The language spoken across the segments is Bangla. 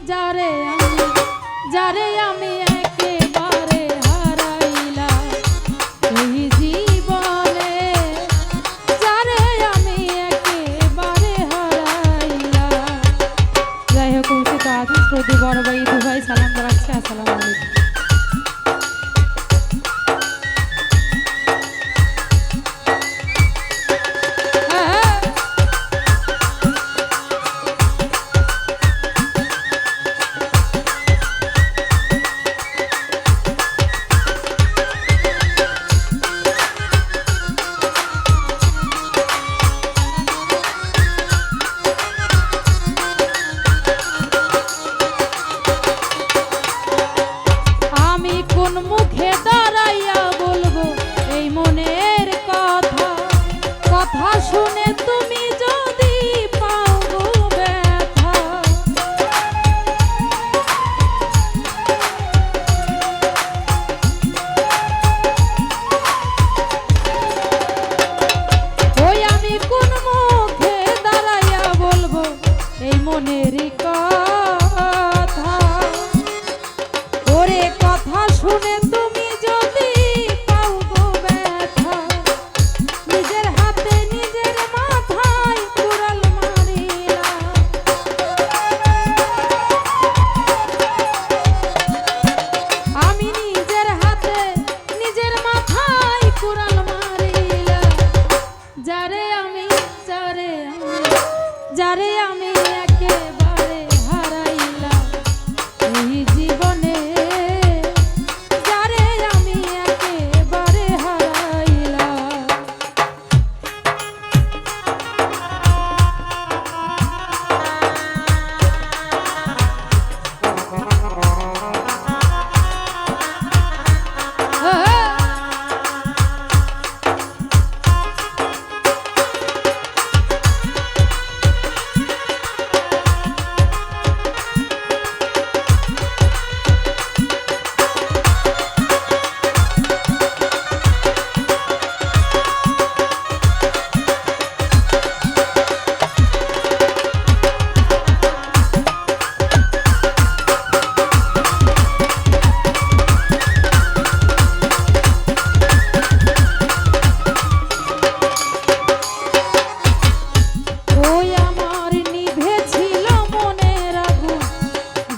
যারে আমি একেবারে হারাইলাম এই জীবনে, যারে আমি একেবারে হারাইলাম। যাই হোক, উপস্থিত আছেন শ্রদ্ধেয় বড় ভাই দুভাই, সালাম জানাচ্ছি। আসসালামু আলাইকুম। কোন মুখে দাঁড়াইয়া বলবো এই মনের কথা, কথা শুনে তুমি যদি পাও গো ব্যথা। ওই আমি কোন মুখে দাঁড়াইয়া বলবো এই মনের কথা, ওরে কথা শুনে তুমি যদি পাও গো ব্যথা, নিজের হাতে নিজের মাথায় কুড়াল মারিলা। আমি নিজের হাতে নিজের মাথায় কুড়াল মারিলা। যারে আমি একেবারে হারাইলাম এই জীবনে,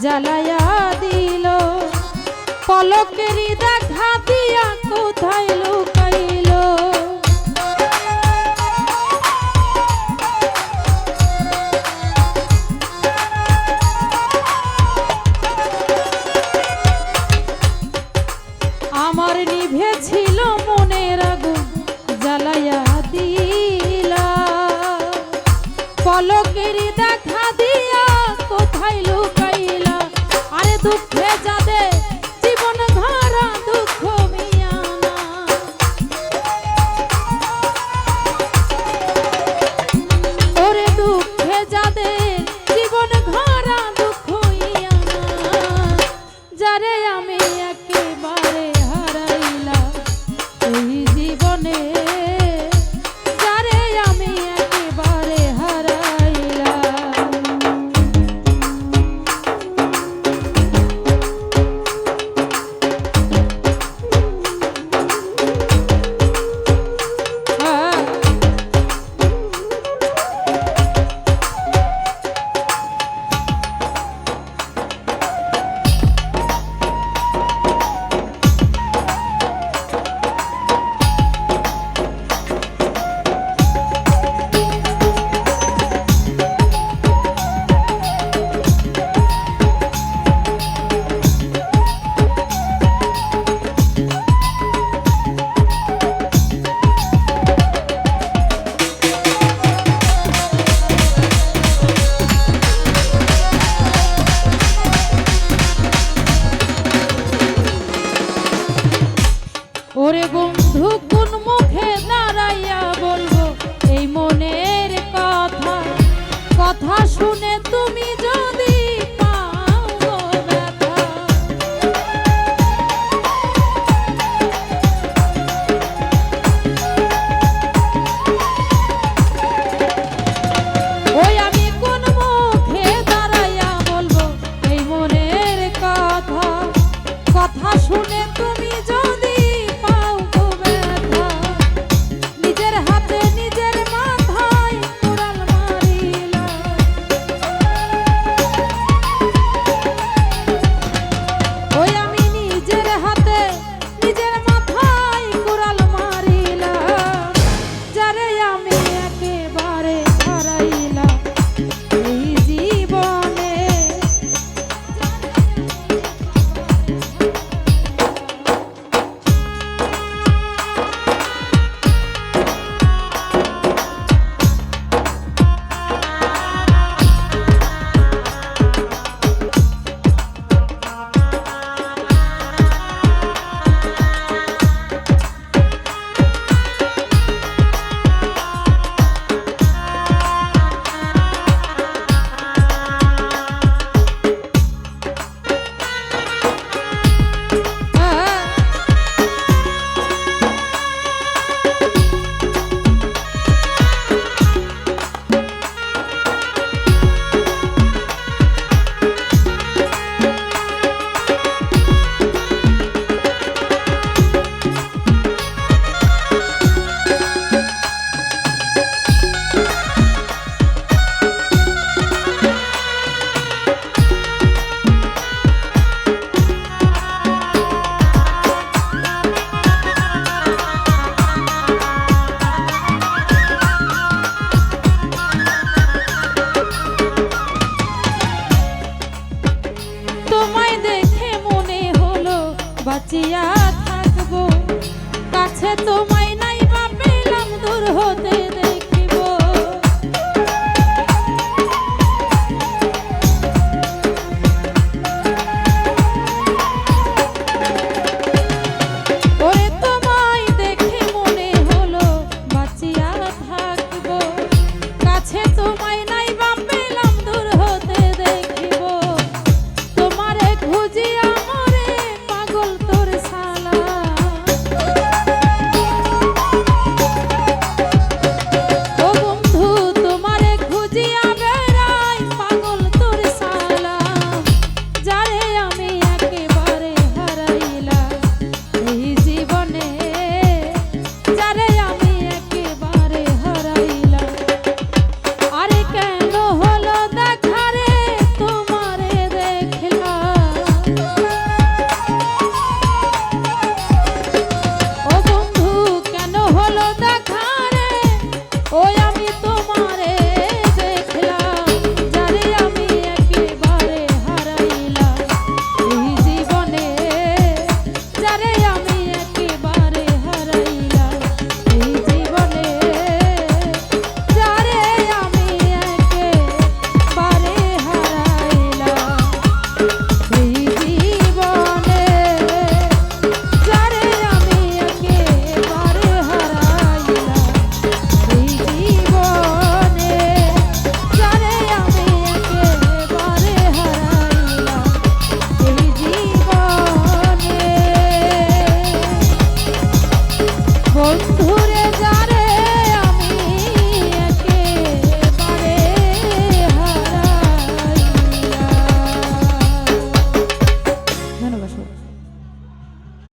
জ্বালায়া দিল পলকের দেখা দিয়া কোথায় লুকাইল। আমার নিভেছিল মনের আগুন জ্বালায়া দিলা, পলকের দেখা দিয়া কোথায় লুকাইলা। আরে দুঃখে যাদের জীবন ভরা দুঃখ মিয়ানা, ওরে দুঃখে যাদের জীবন ভরা দুঃখ মিয়ানা, যারে আমি একেবারে হারাইলাম এই জীবনে, যারে আমি একেবারে হারাইলাম। ওরে বন্ধু কোন মুখে দাঁড়াইয়া বলবো এই মনের কথা, কথা শুনে তুমি